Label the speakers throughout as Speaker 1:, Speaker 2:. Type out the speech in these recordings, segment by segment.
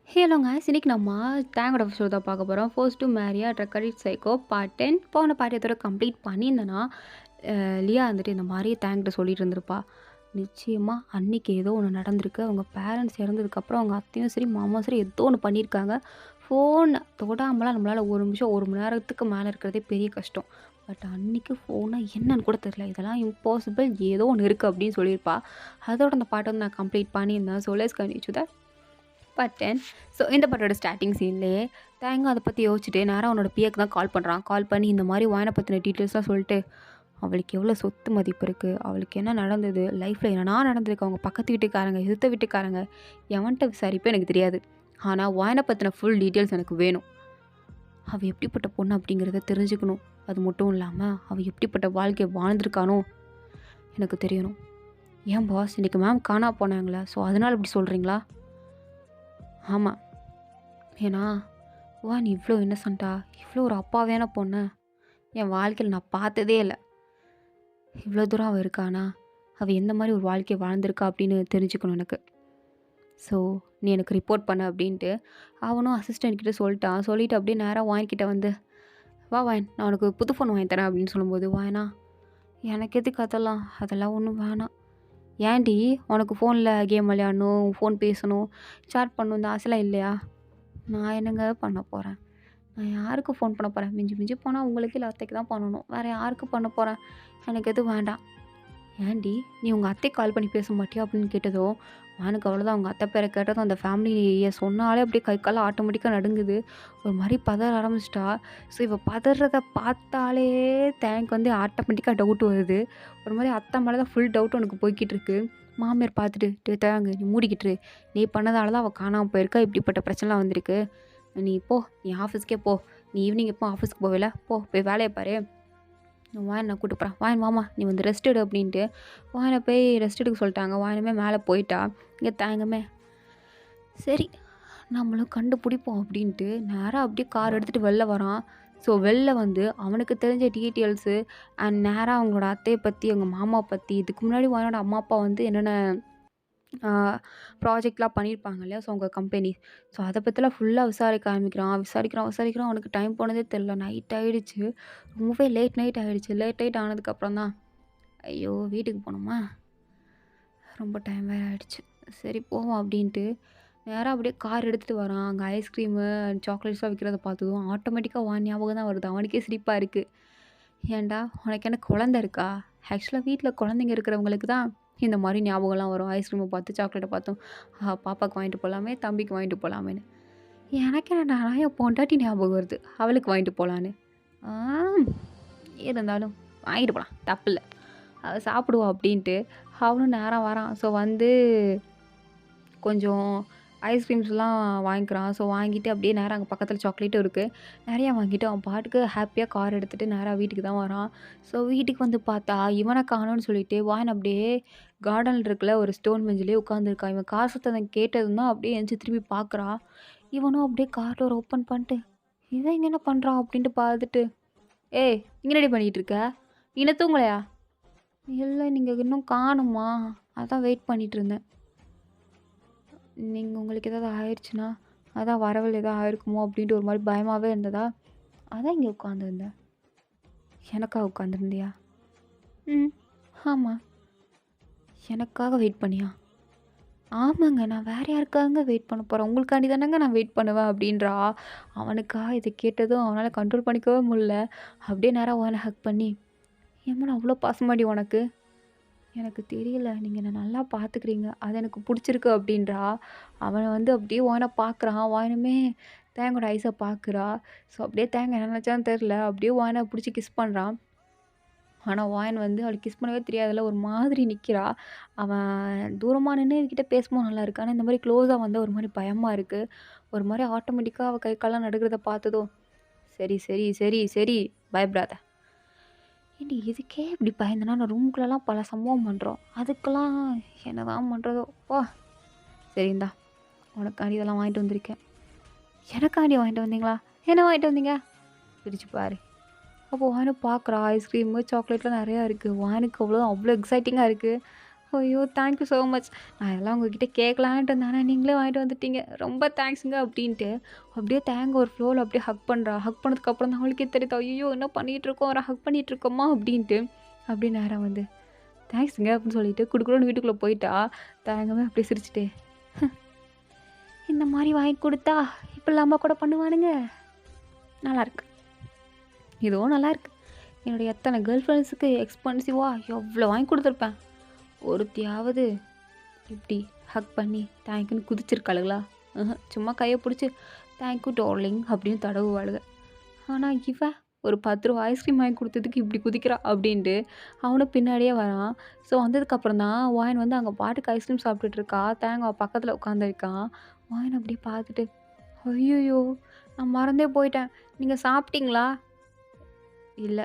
Speaker 1: Hello guys, இன்னைக்கு நம்ம தேங்கோட episode தான் பார்க்க போகிறோம். First to marry a ரெக்கர்ட் psycho part 10. போன பார்ட் இதோட கம்ப்ளீட் பண்ணியிருந்தேன்னா லியா வந்துட்டு இந்த மாதிரி தேங்கிட்ட சொல்லிட்டு இருந்திருப்பா. நிச்சயமாக அன்றைக்கி ஏதோ ஒன்று நடந்திருக்கு. அவங்க பேரண்ட்ஸ் இறந்ததுக்கப்புறம் அவங்க அத்தையும் சரி மாமாவும் சரி ஏதோ ஒன்று பண்ணியிருக்காங்க. ஃபோன் தொடாமலாம் நம்மளால் ஒரு நிமிஷம் ஒரு மணி நேரத்துக்கு மேலே இருக்கிறதே பெரிய கஷ்டம். பட் அன்றைக்கி ஃபோனை என்னன்னு கூட தெரில. இதெல்லாம் இம்பாசிபிள், ஏதோ ஒன்று இருக்குது அப்படின்னு சொல்லியிருப்பா. அதோட அந்த பாட்டை வந்து நான் கம்ப்ளீட் பண்ணியிருந்தேன். So let's continue the part 10. So இந்த பாட்டோட ஸ்டார்டிங் சீன்லேயே தேங்காய் அதை பற்றி யோசிச்சுட்டு நேராக அவனோட பிஏக்கு தான் கால் பண்ணுறான். கால் பண்ணி இந்த மாதிரி வாயனை பற்றின டீட்டெயில்ஸ்லாம் சொல்லிட்டு அவளுக்கு எவ்வளோ சொத்து மதிப்பு இருக்குது, அவளுக்கு என்ன நடந்தது, லைஃப்பில் என்னென்னா நடந்திருக்கு, அவங்க பக்கத்து வீட்டுக்காரங்க எதிர்த்த வீட்டுக்காரங்க எவன்கிட்ட விசாரிப்பே எனக்கு தெரியாது. ஆனால் வாயனை பற்றின ஃபுல் டீட்டெயில்ஸ் எனக்கு வேணும். அவள் எப்படிப்பட்ட பொண்ணு அப்படிங்கிறத தெரிஞ்சுக்கணும். அது மட்டும் இல்லாமல் அவள் எப்படிப்பட்ட வாழ்க்கையை வாழ்ந்திருக்கானோ எனக்கு தெரியணும். ஏன் பாஸ், இன்றைக்கி மேம் காணா போனாங்களா, ஸோ அதனால் இப்படி சொல்கிறீங்களா? ஆமாம், ஏன்னா நீ இவ்வளோ இன்னசென்ட்டா, இவ்வளோ ஒரு அப்பாவியான பொண்ணு என் வாழ்க்கையில் நான் பார்த்ததே இல்லை. இவ்வளோ தூரம் அவள் இருக்கானா, அவள் எந்த மாதிரி ஒரு வாழ்க்கையை வாழ்ந்திருக்கா அப்படின்னு தெரிஞ்சுக்கணும் எனக்கு. ஸோ நீ எனக்கு ரிப்போர்ட் பண்ண அப்படின்ட்டு அவனும் அசிஸ்டண்ட் கிட்டே சொல்லிட்டான். சொல்லிவிட்டு அப்படியே நேராக வாங்கிக்கிட்ட வந்து, வா வாயன், நான் உனக்கு புது ஃபோன் வாங்கி தரேன் அப்படின்னு சொல்லும்போது, வாயனா எனக்கு எதுக்கு அதெல்லாம் ஒன்றும் வேணாம். ஏன்டி உனக்கு ஃபோனில் கேம் விளையாடணும், ஃபோன் பேசணும், சாட் பண்ணணும், இந்த ஆசைலாம் இல்லையா? நான் என்னங்க பண்ண போகிறேன்? நான் யாருக்கு ஃபோன் பண்ண போகிறேன்? மிஞ்சி மிஞ்சி போனால் உங்களுக்கு இல்லை அத்தைக்கு தான் பண்ணணும். வேறு யாருக்கு பண்ண போகிறேன்? எனக்கு எதுவும் வேண்டாம். ஏன்டி நீ உங்கள் அத்தைக்கு கால் பண்ணி பேச மாட்டியா அப்படின்னு கேட்டதும், எனக்கு அவ்வளோதான். அவங்க அத்தை பேரை கேட்டதும் அந்த ஃபேமிலியை சொன்னாலே அப்படியே கை காலம் ஆட்டோமேட்டிக்காக நடுங்குது. ஒரு மாதிரி பதற ஆரம்பிச்சிட்டா. ஸோ இவள் பதறதை பார்த்தாலே தேங்க் வந்து ஆட்டோமேட்டிக்காக டவுட் வருது. ஒரு மாதிரி அத்தை மேலே தான் ஃபுல் டவுட் உனக்கு போய்கிட்டு இருக்கு. மாமியார் பார்த்துட்டு, தேங்கு நீ மூடிக்கிட்டு, நீ பண்ணதால தான் அவள் காணாமல் போயிருக்கா, இப்படிப்பட்ட பிரச்சனைலாம் வந்திருக்கு. நீ போ, நீ ஆஃபீஸ்க்கே போ. நீ ஈவினிங் எப்போ ஆஃபீஸ்க்கு போவில, போய் வேலையை பாரு. வாயனை கூட்டு போகிறேன், வாயன் வாமா நீ வந்து ரெஸ்ட் எடு அப்படின்ட்டு வாயனை போய் ரெஸ்ட் எடுக்க சொல்லிட்டாங்க. வாயனமே மேலே போயிட்டா. இங்கே தேங்கமே சரி நம்மளும் கண்டுபிடிப்போம் அப்படின்ட்டு நேராக அப்படியே கார் எடுத்துகிட்டு வெளில வரான். ஸோ வெளில வந்து அவனுக்கு தெரிஞ்ச டீட்டெயில்ஸு அண்ட் நேராக அவங்களோட அத்தையை பற்றி, அவங்க மாமா பற்றி, இதுக்கு முன்னாடி வாயனோட அம்மா அப்பா வந்து என்னென்ன ப்ராஜெக்ட்லாம் பண்ணியிருப்பாங்க இல்லையா, ஸோ உங்கள் கம்பெனி, ஸோ அதை பற்றிலாம் ஃபுல்லாக விசாரிக்கிறான். அவனுக்கு டைம் போனதே தெரில. நைட் ஆகிடுச்சு, ரொம்பவே லேட் நைட் ஆகிடுச்சு. லேட் நைட் ஆனதுக்கப்புறம் தான் ஐயோ வீட்டுக்கு போகணுமா, ரொம்ப டைம் வேறு ஆகிடுச்சு, சரி போவோம் அப்படின்ட்டு நேராக அப்படியே கார் எடுத்துகிட்டு வரான். அங்கே ஐஸ்கிரீமு சாக்லேட்ஸ்லாம் விற்கிறத பார்த்ததும் ஆட்டோமேட்டிக்காக ஞாபகம் தான் வருது. அவனுக்கே சிரிப்பாக இருக்குது. ஏன்டா உனக்கு என்ன குழந்த இருக்கா? ஆக்சுவலாக வீட்டில் குழந்தைங்க இருக்கிறவங்களுக்கு தான் இந்த மாதிரி ஞாபகம்லாம் வரும். ஐஸ்கிரீமை பார்த்து சாக்லேட்டை பார்த்தும் பாப்பாவுக்கு வாங்கிட்டு போகலாமே, தம்பிக்கு வாங்கிட்டு போகலாமேன்னு. எனக்கு என்னடா என் பொண்டாட்டி ஞாபகம் வருது, அவளுக்கு வாங்கிட்டு போகலான்னு. இருந்தாலும் வாங்கிட்டு போகலாம், தப்பில்லை, அவள் சாப்பிடுவோம் அப்படின்ட்டு அவனும் நேரம் வரான். ஸோ வந்து கொஞ்சம் ஐஸ்கிரீம்ஸ்லாம் வாங்கிக்கிறான். ஸோ வாங்கிட்டு அப்படியே நேராக அங்கே பக்கத்தில் சாக்லேட்டும் இருக்குது, நிறையா வாங்கிட்டு அவன் பாட்டுக்கு ஹாப்பியாக கார் எடுத்துகிட்டு நேராக வீட்டுக்கு தான் வரான். ஸோ வீட்டுக்கு வந்து பார்த்தா இவனை காணோன்னு சொல்லிட்டு வாயன் அப்படியே கார்டனில் இருக்குல்ல ஒரு ஸ்டோன் பெஞ்சிலே உட்காந்துருக்கான். இவன் கார் சத்தம் கேட்டதும் தான் அப்படியே எந்திச்சு திரும்பி பார்க்குறா. இவனும் அப்படியே கார் டோர் ஓப்பன் பண்ணிட்டு இவன் இங்கே என்ன பண்ணுறான் அப்படின்ட்டு பார்த்துட்டு, ஏய் இங்கே ரெடி பண்ணிகிட்டு இருக்க, நீ என்ன தூங்கலையா? இல்லை நீங்கள் இன்னும் காணுமா, அதான் வெயிட் பண்ணிகிட்டு இருந்தேன். நீங்கள் உங்களுக்கு ஏதாவது ஆயிடுச்சுன்னா அதான் வரவல் ஏதாவது ஆயிருக்குமோ அப்படின்ட்டு ஒரு மாதிரி பயமாகவே இருந்ததா, அதான் இங்கே உட்காந்துருந்தேன். எனக்காக உட்காந்துருந்தியா? ம் ஆமாம். எனக்காக வெயிட் பண்ணியா? ஆமாங்க, நான் வேறு யாருக்காக வெயிட் பண்ண போகிறேன், உங்களுக்காண்டி தானேங்க நான் வெயிட் பண்ணுவேன் அப்படின்றா. அவனுக்கா இதை கேட்டதும் அவனால் கண்ட்ரோல் பண்ணிக்கவே முடியல. அப்படியே நேராக அவனை ஹக் பண்ணி, ஏம்மா அவ்வளோ பாசமாடி உனக்கு? எனக்கு தெரியல, நீங்கள் என்னை நல்லா பார்த்துக்கிறீங்க, அது எனக்கு பிடிச்சிருக்கு அப்படின்றா. அவனை வந்து அப்படியே வாயனை பார்க்குறான். வாயனுமே தேங்கோட ஐஸை பார்க்குறா. ஸோ அப்படியே தேங்க என்ன நினச்சான்னு தெரில, அப்படியே வாயனை பிடிச்சி கிஸ் பண்ணுறான். ஆனால் வாயன் வந்து அவளுக்கு கிஸ் பண்ணவே தெரியாதுல்ல, ஒரு மாதிரி நிற்கிறா. அவன் தூரமாக நின்று இதுக்கிட்ட பேசும்போது நல்லா இருக்கு, ஆனால் இந்த மாதிரி க்ளோஸாக வந்து ஒரு மாதிரி பயமாக இருக்குது. ஒரு மாதிரி ஆட்டோமேட்டிக்காக அவள் கை கால்லாம் நடுக்கிறத பார்த்ததும், சரி சரி சரி சரி பயப்படாத. ஏன்டி இதுக்கே இப்படி பயந்தனா, நான் ரூம்குள்ளெல்லாம் பல சம்பவம் பண்ணுறோம், அதுக்கெல்லாம் என்ன தான் பண்ணுறதோ போ. சரி இந்தா உனக்காண்டி இதெல்லாம் வாங்கிட்டு வந்திருக்கேன். எனக்காண்டி வாங்கிட்டு வந்தீங்களா? என்ன வாங்கிட்டு வந்தீங்க? பிரித்து பாரு. அப்போ வானு பார்க்குறா. ஐஸ்கிரீமு சாக்லேட்லாம் நிறையா இருக்குது. வானுக்கு அவ்வளோ எக்ஸைட்டிங்காக இருக்குது. ஐயோ! Thank you so much. நான் இதெல்லாம் உங்ககிட்ட கேட்கலான்ட்டு இருந்தேன். ஆனா நீங்களே வாங்கிட்டு வந்துட்டீங்க. ரொம்ப தேங்க்ஸுங்க அப்டின்ட்டு, அப்படியே தேங்க ஒரு ஃப்ளோல அப்படியே ஹக் பண்றா. ஹக் பண்ணதுக்கப்புறம் தான் அவளுக்கே தெரியுது. ஐய்யய்யோ! என்ன பண்ணிட்டுருக்கோம்? ஒரு ஹக் பண்ணிட்டுருக்கோமா? அப்டின்ட்டு. அப்படியே நேரா வந்து, தேங்க்ஸுங்க அப்படின்னு சொல்லிட்டு குடுகுடுன்னு வீட்டுக்குள்ள போயிட்டா. தயங்கவே அப்படியே சிரிச்சுட்டே, இந்த மாரி வாங்கி குடுத்தா, இப்படிலாமா கூட பண்ணுவானுங்க? நல்லாருக்கு. இதுவும் நல்லாருக்கு. என்னுடைய எத்தன கேர்ள் ஃப்ரெண்ட்ஸுக்கு எக்ஸ்பென்சிவா எவ்வளோ வாங்கி குடுத்துருப்பேன். ஒருத்தியாவது இப்படி ஹக் பண்ணி தேங்க்யூன்னு குதிச்சிருக்காளுகளா? சும்மா கைய புடிச்சு தேங்க்யூ டார்லிங் அப்படின்னு தடவுவாளுக. ஆனா இவ ஒரு ₹10 ஐஸ்கிரீம் வாங்கி குடுத்ததுக்கு இப்படி குதிக்கிறா அப்படின்ட்டு அவனும் பின்னாடியே வரான். ஸோ வந்ததுக்கப்புறம் தான் வாயன் வந்து அங்க பாட்டுக்கு ஐஸ்கிரீம் சாப்பிட்டுட்டு இருக்கா. தேங்காய் பக்கத்துல உட்காந்துருக்கான். வாயன் அப்படியே பார்த்துட்டு, ஐய்யய்யோ! நான் மறந்தே போயிட்டேன். நீங்க சாப்பிட்டீங்களா? இல்ல.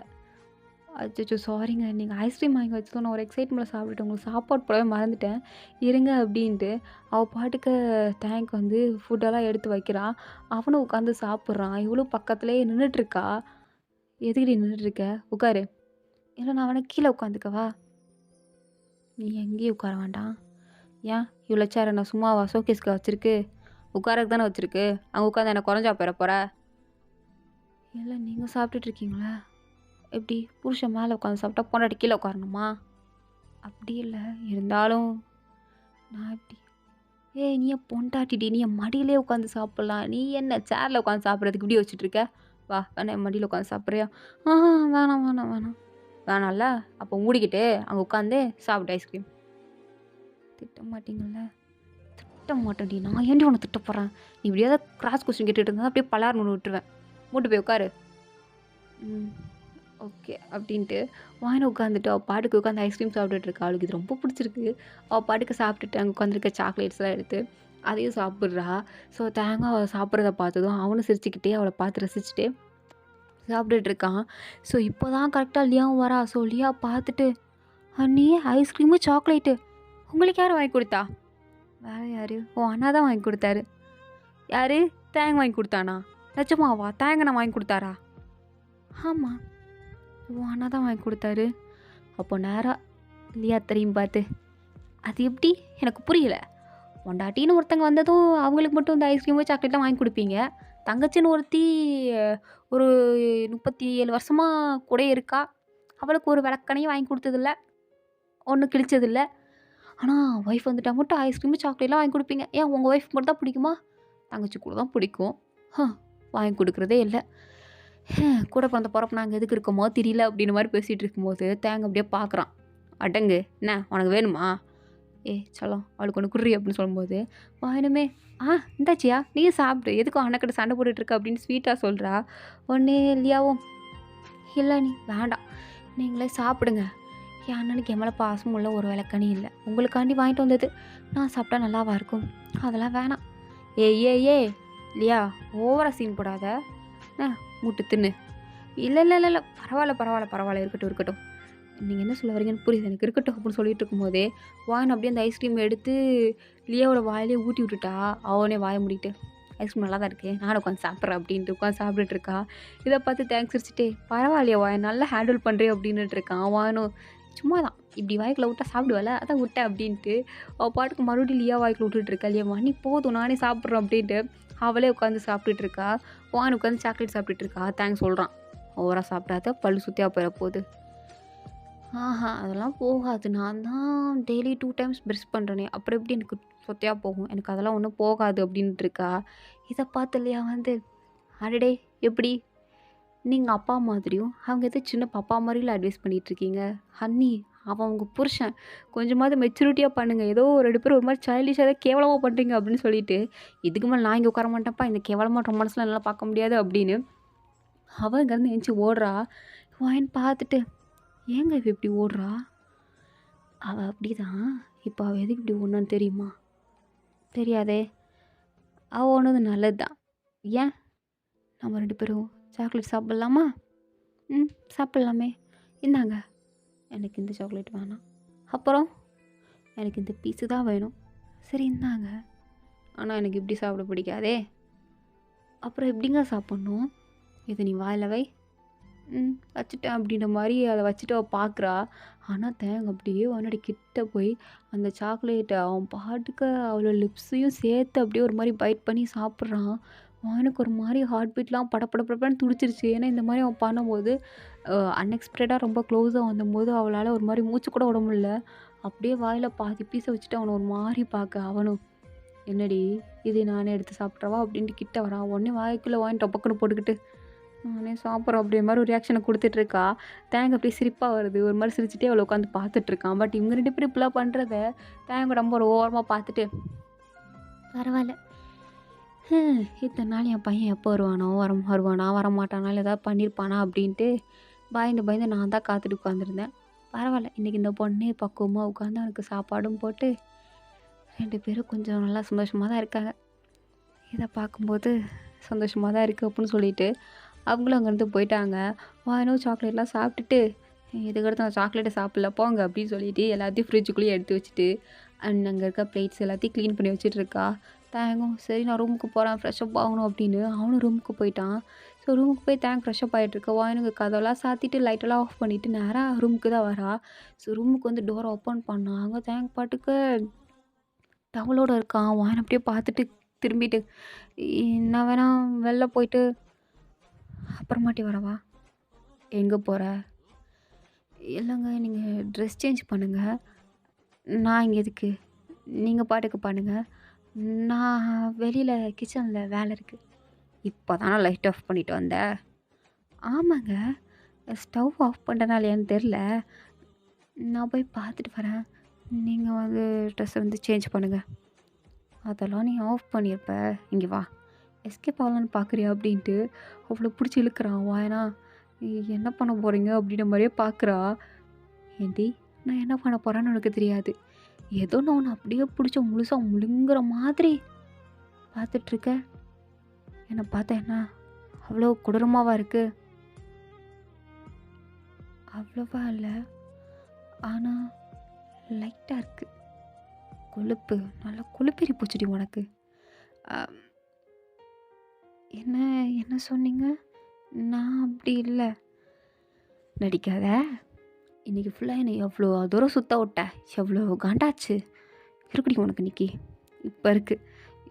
Speaker 1: அச்சச்சோ! சாரிங்க. நீங்க ஐஸ்கிரீம் வாங்கி வச்சதும் நான் ஒரு எக்ஸைட்மெண்ட்ல சாப்பிட்டுட்டேன். உங்களுக்கு சாப்பாடு போடவே மறந்துட்டேன். இருங்க அப்டின்ட்டு, அவ பாட்டுக்கு தேங்க் வந்து ஃபுட்டெல்லாம் எடுத்து வைக்கிறா. அவனும் உட்காந்து சாப்பிட்றான். இவளும் பக்கத்திலேயே நின்னுட்டுருக்கா. எதுக்குடி நின்னுட்டுருக்க? உட்காரு. இல்ல நான் வேணா கீழ உட்காந்துக்கவா? நீ எங்கேயும் உட்கார வேண்டாம். ஏன் இவ்ளோ சேர நான் சும்மாவா ஷோகேஸ்க்கா வச்சிருக்கு? உட்காரக்கு தானே வச்சிருக்கு. அங்க உட்காந்தா என்ன குறைஞ்சா போயிற போற? இல்ல நீங்க சாப்பிட்டுட்டு இருக்கீங்களா? எப்படி புருஷன் மேல உட்காந்து சாப்பிட்டா பொண்டாட்டி கீழ உட்காரணுமா? அப்படி இல்ல. இருந்தாலும் நான் எப்படி ஏய் நீ என் பொண்டாட்டிடி. நீ என் மடியிலே உட்காந்து சாப்பிடலாம். நீ என்ன சேர்ல உட்காந்து சாப்பிடுறதுக்கு இப்படி வச்சுட்டு இருக்க? வா வேணா என் மடியில உட்காந்து சாப்பிடுறியா? வேணாம், வேணாம், வேணாம். வேணாம்ல? அப்போ மூடிக்கிட்டு அங்க உட்காந்து சாப்பிடு ஐஸ்கிரீம். திட்ட மாட்டீங்கல்ல? திட்ட மாட்டேன்டி. நான் ஏன்டி உன்ன திட்ட போறேன்? நீ இப்படி ஏதாவது கிராஸ் கொஸ்டின் கேட்டுட்டு இருந்தா அப்படியே பலார்னு ஒண்ணு விட்டுருவேன். மூட்டு போய் உட்காரு. ம். ஓகே. அப்படின்ட்டு வாங்கின்னு உட்காந்துட்டு அவள் பாட்டுக்கு உட்காந்து ஐஸ்கிரீம் சாப்பிட்டுட்டு இருக்கா. அவளுக்கு இது ரொம்ப பிடிச்சிருக்கு. அவள் பாட்டுக்கு சாப்பிட்டுட்டு அங்கே உட்காந்துருக்க சாக்லேட்ஸ்லாம் எடுத்து அதையும் சாப்பிட்றா. ஸோ தேங்காய் அவள் சாப்பிட்றத பார்த்ததும் அவனும் சிரிச்சுக்கிட்டே அவளை பார்த்து ரசிச்சுட்டே சாப்பிட்டுட்டு இருக்கான். ஸோ இப்போ தான் கரெக்டாக லியாவும் வரா. ஸோ லியா பார்த்துட்டு, அண்ணி ஐஸ்கிரீமு சாக்லேட்டு உங்களுக்கு யார் வாங்கி கொடுத்தா? வேற யாரு? ஓ அண்ணா தான் வாங்கி கொடுத்தாரு. யாரு? தேங்காய் வாங்கி கொடுத்தானா? நிஜமாவா? தேங்காய் நான் வாங்கி கொடுத்தாரா? ஆமாம். ஓ அண்ணா தான் வாங்கி கொடுத்தாரு. அப்போ நேரா லியா திரும்பி பார்த்து, அது எப்படி? எனக்கு புரியல. பொண்டாட்டின்னு ஒருத்தங்க வந்ததும் அவங்களுக்கு மட்டும் இந்த ஐஸ்கிரீமு, சாக்லேட்லாம் வாங்கி கொடுப்பீங்க. தங்கச்சின்னு ஒருத்தி ஒரு 37 வருஷமா கூடயே இருக்கா. அவளுக்கு ஒரு விளக்கணையும் வாங்கி கொடுத்ததில்ல. ஒண்ணும் கிழிச்சதில்ல. ஆனா ஒய்ஃப் வந்துட்டா மட்டும் ஐஸ்கிரீமு, சாக்லேட்லாம் வாங்கி கொடுப்பீங்க. ஏன் உங்க ஒய்ஃப்க்கு மட்டும் தான் பிடிக்குமா? தங்கச்சி கூட தான் பிடிக்கும். வாங்கி கொடுக்குறதே இல்ல. கூட பிறந்த பொறப்பு நாங்கள் எதுக்கு இருக்கோமோ தெரியல அப்படின்னு மாதிரி பேசிகிட்டு இருக்கும்போது தேங்க அப்படியே பார்க்குறான். அடங்கு என்ன உனக்கு வேணுமா? செல்லம் அவளுக்கு ஒன்று குர்ரி அப்படின்னு சொல்லும்போது வாயனுமே இந்தாச்சியா நீ சாப்பிடு எதுக்கும் அண்ணக்கிட்ட சண்டை போட்டுட்ருக்க அப்படின்னு ஸ்வீட்டாக சொல்கிறா. ஒன்னே இல்லையாவும் இல்லை நீ வேண்டாம் நீங்களே சாப்பிடுங்க. என் அண்ணனுக்கு என் மேலே பாசமும் இல்லை ஒரு விளக்கணி இல்லை. உங்களுக்காண்டி வாங்கிட்டு வந்தது நான் சாப்பிட்டா நல்லாவா இருக்கும்? அதெல்லாம் வேணாம். ஏ இல்லையா ஓவரா சீன் போடாத. மூட்டு தின்னு. இல்லை பரவாயில்ல இருக்கட்டும். நீங்கள் என்ன சொல்ல வரீங்கன்னு புரியுது எனக்கு இருக்கட்டும் அப்படின்னு சொல்லிட்டு இருக்கும்போதே வாயின் அப்படியே அந்த ஐஸ்கிரீம் எடுத்து லியாவோட வாயிலே ஊட்டி விட்டுட்டா. அவனே வாய மூடிட்டு ஐஸ்கிரீம் நல்லா தான் இருக்குது நானும் உட்காந்து சாப்பிட்றேன் அப்படின்ட்டு உட்காந்து சாப்பிட்டுட்டு இருக்கா. இதை பார்த்து தேங்க்ஸ் வச்சுட்டே பரவாயில்லையா வாயன் நல்லா ஹேண்டில் பண்ணுறேன் அப்படின்னுட்டு இருக்கான். வாயனும் சும்மா தான் இப்படி வாய்க்குள்ள விட்டா சாப்பிடுவல அதான் விட்டேன் அப்படின்ட்டு அவள் பாட்டுக்கு மறுபடியும் லியா வாய்க்குள்ள விட்டுட்டு இருக்கா. லியா நீ போதும் நானே சாப்பிட்றேன் அப்படின்ட்டு அவளே உட்காந்து சாப்பிட்டுட்டு இருக்கா. வான் உட்காந்து சாக்லேட் சாப்பிட்டுட்டு இருக்கா. தேங்க்ஸ் சொல்கிறான். ஓவராக சாப்பிடாத பல்லு சுற்றியாக போயிட போகுது. அதெல்லாம் போகாது. நான் தான் டெய்லி 2 டைம்ஸ் ப்ரஷ் பண்ணுறேனே அப்புறம் எப்படி எனக்கு சொத்தையாக போகும்? எனக்கு அதெல்லாம் ஒன்றும் போகாது அப்படின்ட்டு இருக்கா. இதை பார்த்து இல்லையா வந்து அடடே எப்படி நீங்கள் அப்பா மாதிரியும் அவங்க எதோ சின்ன பாப்பா மாதிரில அட்வைஸ் பண்ணிகிட்ருக்கீங்க. ஹன்னி அவன் உங்கள் புருஷன் கொஞ்சமாவது மெச்சூரிட்டியாக பண்ணுங்கள். ஏதோ ஒரு 2 பேர் ஒரு மாதிரி சைல்டிஷாக ஏதோ கேவலமாக பண்ணுறீங்க அப்படின்னு சொல்லிட்டு இதுக்கு மேலே நான் இங்கே உட்கார மாட்டேன்ப்பா இந்த கேவலமாக ரொமான்ஸ்லாம் என்னால் பார்க்க முடியாது அப்படின்னு அவன் இங்கேருந்து எந்திச்சி ஓடுறா. வாயின் பார்த்துட்டு ஏங்க இவ இப்படி ஓடுறா? அவள் அப்படி தான். இப்போ அவள் எதுக்கு இப்படி ஓடுனான்னு தெரியுமா? தெரியாதே. அவள் ஓடுனது நல்லது தான். ஏன் நம்ம 2 பேரும் சாக்லேட் சாப்பிட்லாமா? சாப்பிட்லாமே. இந்தாங்க எனக்கு இந்த சாக்லேட் வேணாம். அப்புறம் எனக்கு இந்த பீஸு தான் வேணும். சரி இந்தாங்க. ஆனால் எனக்கு இப்படி சாப்பிட பிடிக்காதே. அப்புறம் எப்படிங்க சாப்பிட்ணும்? இதை நீ வாயில் வை. வச்சுட்டேன் அப்படின்ற மாதிரி அதை வச்சுட்டு அவள் பார்க்குறா. ஆனால் தேங் அப்படியே அவனோட கிட்ட போய் அந்த சாக்லேட்டை அவன் பாட்டுக்கு அவளோட லிப்ஸையும் சேர்த்து அப்படியே ஒரு மாதிரி பைட் பண்ணி சாப்பிட்றான். அவனுக்கு ஒரு மாதிரி ஹார்ட் பீட்லாம் படபடன்னு துடிச்சிருச்சு. ஏன்னா இந்த மாதிரி அவன் பண்ணும்போது அன்எக்ஸ்பெக்டடாக ரொம்ப க்ளோஸாக வந்தபோது அவளால் ஒரு மாதிரி மூச்சு கூட விட முடியல. அப்படியே வாயில் பாதி பீஸை வச்சுட்டு அவனை ஒரு மாதிரி பார்க்க அவனும், என்னடி இது நானே எடுத்து சாப்பிட்றவா அப்படின்ட்டு கிட்ட வரான். உடனே வாய்க்குள்ளே வாங்கி டொப்பக்குன்னு போட்டுக்கிட்டு நானே சாப்பிட்றேன் அப்படின்ற மாதிரி ஒரு ரியாக்ஷனை கொடுத்துட்ருக்கா. தேங்க அப்படியே சிரிப்பாக வருது. ஒரு மாதிரி சிரிச்சுட்டே அவளை உட்காந்து பார்த்துட்ருக்கான். பட் இவங்க 2 பேரும் இப்படிலாம் பண்ணுறத தேங்க ரொம்ப ஒரு ஓரமாக பார்த்துட்டு, பரவாயில்ல, இத்தனை நாள் என் பையன் எப்போ வருவானோ வருவானா வரமாட்டானா இல்லை ஏதாவது பண்ணியிருப்பானா அப்படின்ட்டு பயந்து நான் தான் காத்துட்டு உட்காந்துருந்தேன். பரவாயில்ல, இன்றைக்கி இந்த பொண்ணே பக்குவமாக உட்காந்து அவனுக்கு சாப்பாடும் போட்டு 2 பேரும் கொஞ்சம் நல்லா சந்தோஷமாக தான் இருக்காங்க. இதை பார்க்கும்போது சந்தோஷமாக தான் இருக்குது அப்படின்னு சொல்லிட்டு அவங்களும் அங்கேருந்து போயிட்டாங்க. வாயினும் சாக்லேட்லாம் சாப்பிட்டுட்டு, இதுக்கடுத்து நான் சாக்லேட்டை சாப்பிடல போங்க அப்படின்னு சொல்லிட்டு எல்லாத்தையும் ஃப்ரிட்ஜுக்குள்ளேயே எடுத்து வச்சுட்டு அண்ட் அங்கே இருக்க பிளேட்ஸ் எல்லாத்தையும் க்ளீன் பண்ணி வச்சுட்ருக்கா. தேங்கும் சரி நான் ரூமுக்கு போகிறேன் ஃப்ரெஷ்அப் ஆகணும் அப்படின்னு அவனும் ரூமுக்கு போயிட்டான். ஸோ ரூமுக்கு போய் தேங்க் ஃப்ரெஷ்அப் ஆகிட்டுருக்க. வாயினுக்கு கதவெல்லாம் சாத்திட்டு லைட்டெல்லாம் ஆஃப் பண்ணிவிட்டு நேராக ரூமுக்கு தான் வரா. ஸோ ரூமுக்கு வந்து டோரை ஓப்பன் பண்ணான். அங்கே தேங்க் பாட்டுக்கு டவலோடு இருக்கான். வாயின் அப்படியே பார்த்துட்டு திரும்பிட்டு, நான் வேணா வெளில போயிட்டு அப்புறமாட்டி வரவா? எங்கே போகிற? இல்லைங்க, நீங்கள் ட்ரெஸ் சேஞ்ச் பண்ணுங்கள். நான் இங்கே எதுக்கு? நீங்கள் பாட்டுக்கு பண்ணுங்க. நான் வெளியில் கிச்சனில் வேலை இருக்குது. இப்போ தானே லைட் ஆஃப் பண்ணிட்டு வந்தேன். ஆமாங்க, ஸ்டவ் ஆஃப் பண்ணிட்டனாலையான்னு தெரில. நான் போய் பார்த்துட்டு வரேன். நீங்கள் வந்து ட்ரெஸ்ஸை வந்து சேஞ்ச் பண்ணுங்கள். அதெல்லாம் நீ ஆஃப் பண்ணியிருப்ப. இங்கே வா, எஸ்கேப் ஆகலான்னு பார்க்குறியா அப்படின்ட்டு அவளை பிடிச்சி இழுக்கிறான். வாயனா, என்ன பண்ண போகிறீங்க அப்படின்ற மாதிரியே பார்க்குறா. ஏண்டி, நான் என்ன பண்ண போகிறேன்னு உனக்கு தெரியாது. ஏதோ நான் உன்னை அப்படியே பிடிச்ச முழுசாக முழுங்குற மாதிரி பார்த்துட்ருக்க. என்னை பார்த்தா என்ன அவ்வளோ கொடூரமாவா இருக்குது? அவ்வளோவா இல்லை, ஆனால் லைட்டாக இருக்குது. கொழுப்பு நல்லா கொழுப்பேறி போச்சுடி உனக்கு. அம், என்ன என்ன சொன்னீங்க? நான் அப்படி இல்லை. நடிக்காத. இன்றைக்கி ஃபுல்லாக என்னை எவ்வளோ தூரம் சுத்த விட்ட, எவ்வளோ காண்டாச்சு இருக்குடி உனக்கு இன்னைக்கு. இப்போ இருக்குது.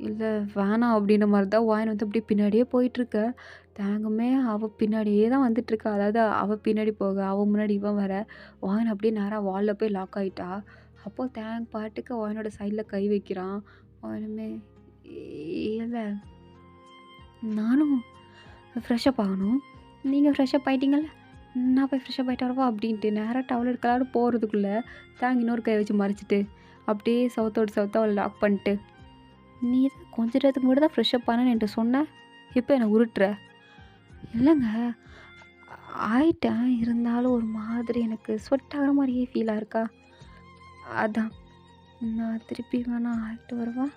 Speaker 1: இல்லை வேணாம் அப்படின்ற மாதிரி தான் வாயின் வந்து அப்படியே பின்னாடியே போயிட்டுருக்க. தேங்குமே அவள் பின்னாடியே தான் வந்துட்டுருக்கா. அதாவது அவள் பின்னாடி போக அவள் முன்னாடி இவன் வர. வாயின் அப்படியே நேராக வாலில் போய் லாக் ஆகிட்டா. அப்போது தேங் பாட்டுக்கு வாயினோட சைடில் கை வைக்கிறான். வாயினுமே, இல்லை நானும் ஃப்ரெஷ்அப் ஆகணும், நீங்கள் ஃப்ரெஷ்அப் ஆகிட்டீங்கல்ல, நான் போய் ஃப்ரெஷ்அப் ஆகிட்டு வரவா அப்படின்ட்டு நேராக டவல் எடுக்கலான்னு போகிறதுக்குள்ளே தேங்க இன்னொரு கை வச்சு மறைச்சிட்டு அப்படியே சவுத்தோடு அவளை லாக் பண்ணிட்டு, நீ தான் கொஞ்ச நேரத்துக்கு முன்னாடி தான் ஃப்ரெஷ்அப் ஆனேன்னு என்கிட்ட சொன்ன, இப்போ என்னை உருட்டுற. இல்லைங்க, ஆயிட்டேன், இருந்தாலும் ஒரு மாதிரி எனக்கு ஸ்வெட் ஆகிற மாதிரியே ஃபீலாக இருக்கா. அதான் நான் திருப்பி வேணா ஆகிட்டு வரவா?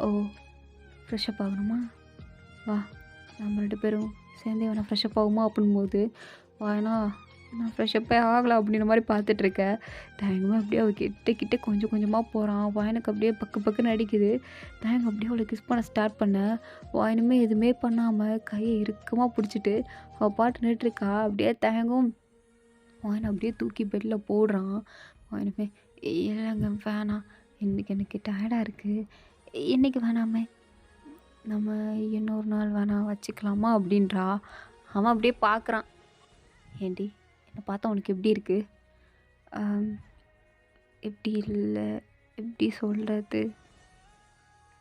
Speaker 1: ஓ, ஃப்ரெஷ்அப் ஆகணுமா? வா, நம்ம 2 பேரும் சேர்ந்தே வேணா ஃப்ரெஷ்அப் ஆகுமா அப்படின்போது, வானா நான் ஃப்ரெஷ்அப்பே ஆகலை அப்படின்ற மாதிரி பார்த்துட்ருக்க. தேங்கமாக அப்படியே அவள் கிட்ட கொஞ்சம் கொஞ்சமாக போகிறான். வாயனுக்கு அப்படியே பக்குன்னு அடிக்குது. தேங்க அப்படியே அவளை கிஸ் பண்ண ஸ்டார்ட் பண்ண, வாயனுமே எதுவுமே பண்ணாமல் கையை இறுக்கமாக பிடிச்சிட்டு அவள் பாட்டு நின்றுட்டுருக்கா. அப்படியே தேங்கும் வாயனை அப்படியே தூக்கி பெட்டில் போடுறான். வாயனுமே, இல்லைங்க வேணாம், இன்றைக்கி எனக்கு டயர்டாக இருக்குது, இன்றைக்கி வேணாமே, நம்ம இன்னொரு நாள் வேணா வச்சுக்கலாமா அப்படின்றா. அவன் அப்படியே பார்க்குறான். ஏண்டி, என்னை பார்த்தா உனக்கு எப்படி இருக்குது? எப்படி இல்லை, எப்படி சொல்கிறது?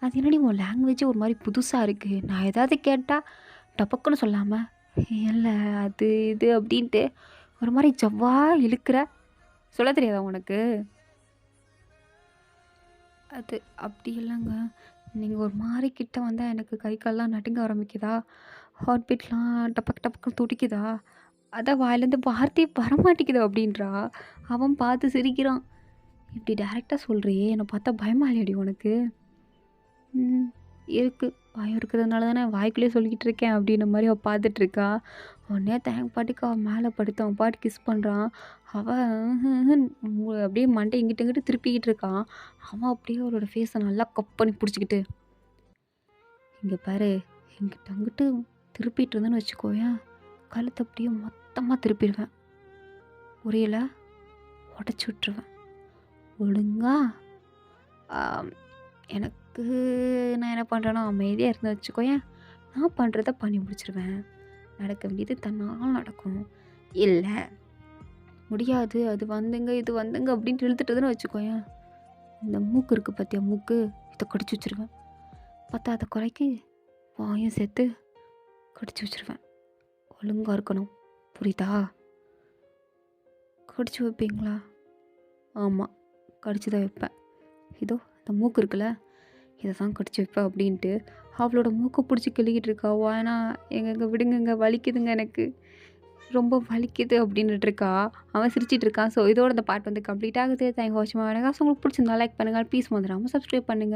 Speaker 1: அது என்னடி உன் லாங்குவேஜே ஒரு மாதிரி புதுசாக இருக்குது. நான் ஏதாவது கேட்டால் டபக்குன்னு சொல்லாமல் இல்லை அது இது அப்படின்ட்டு ஒரு மாதிரி ஜவ்வா இழுக்கிற. சொல்ல தெரியாதா உனக்கு? அது அப்படி இல்லைங்க, நீங்கள் ஒரு மாதிரி கிட்ட வந்தால் எனக்கு கை கால்லாம் நடுங்க ஆரம்பிக்குதா, ஹார்ட் பீட்லாம் டபக்குன்னு துடிக்குதா, அதான் வாயிலேருந்து வார்த்தையே வரமாட்டேங்குது அப்படின்றா. அவன் பார்த்து சிரிக்கிறான். இப்படி டேரெக்டாக சொல்கிறியே, என்னை பார்த்தா பயமா இல்லையாடி உனக்கு? இருக்குது, பயம் இருக்கிறதுனால தானே வாய்க்குள்ளேயே சொல்லிக்கிட்டு இருக்கேன் அப்படின்ற மாதிரி அவள் பார்த்துட்ருக்கா. உடனே தேங்க பாட்டுக்கு அவன் மேலே படுத்து அவன் பாட்டு கிஸ் பண்ணுறான். அவன் அப்படியே மண்டை இங்கிட்டு திருப்பிக்கிட்டு இருக்கான். அவன் அப்படியே அவளோட ஃபேஸை நல்லா கப் பண்ணி பிடிச்சிக்கிட்டு, இங்கே பாரு, இங்கிட்ட அங்கிட்டு திருப்பிட்டு இருந்தேன்னு வச்சுக்கோயேன், கழுத்தை அப்படியே மொத்தமாக திருப்பிடுவேன். புரியல? உடச்சி விட்டுருவேன். ஒழுங்கா ஆம், எனக்கு நான் என்ன பண்ணுறேன்னா அமைதியாக இருந்து வச்சுக்கோயேன். நான் பண்ணுறத பண்ணி முடிச்சிருவேன். நடக்க வேண்டியது தன்னால நடக்கும். இல்லை முடியாது அது வந்துங்க இது வந்துங்க அப்படின்ட்டு இழுத்துட்டதுன்னு வச்சுக்கோயேன். இந்த மூக்கு இருக்குது பார்த்தியா மூக்கு, இதை கடிச்சு வச்சுருவேன். பத்தாத குறைக்கு வாயும் சேர்த்து கடிச்சு வச்சுருவேன். ஒழுங்காக இருக்கணும், புரியுதா? கடிச்சு வைப்பீங்களா? ஆமாம், கடிச்சு தான் வைப்பேன். இதோ இந்த மூக்கு இருக்குல்ல, இதை தான் கடிச்சு வைப்பேன் அப்படின்ட்டு அவளோட மூக்கை பிடிச்சி கிள்ளிக்கிட்டு இருக்கா. ஏன்னா எங்கெங்க விடுங்கங்க வலிக்குதுங்க எனக்கு, ரொம்ப வலிக்குது அப்படின்ட்டு இருக்கா. அவன் சிரிச்சிட்டு இருக்கான். ஸோ இதோட இந்த பாட்டு வந்து கம்ப்ளீட் ஆகுது. தேங்க்யூ வாட்சிங் மை வீடியோ. உங்களுக்கு பிடிச்சிருந்தா லைக் பண்ணுங்கள். ப்ளீஸ் மறந்துடாமல் சப்ஸ்கிரைப் பண்ணுங்கள்.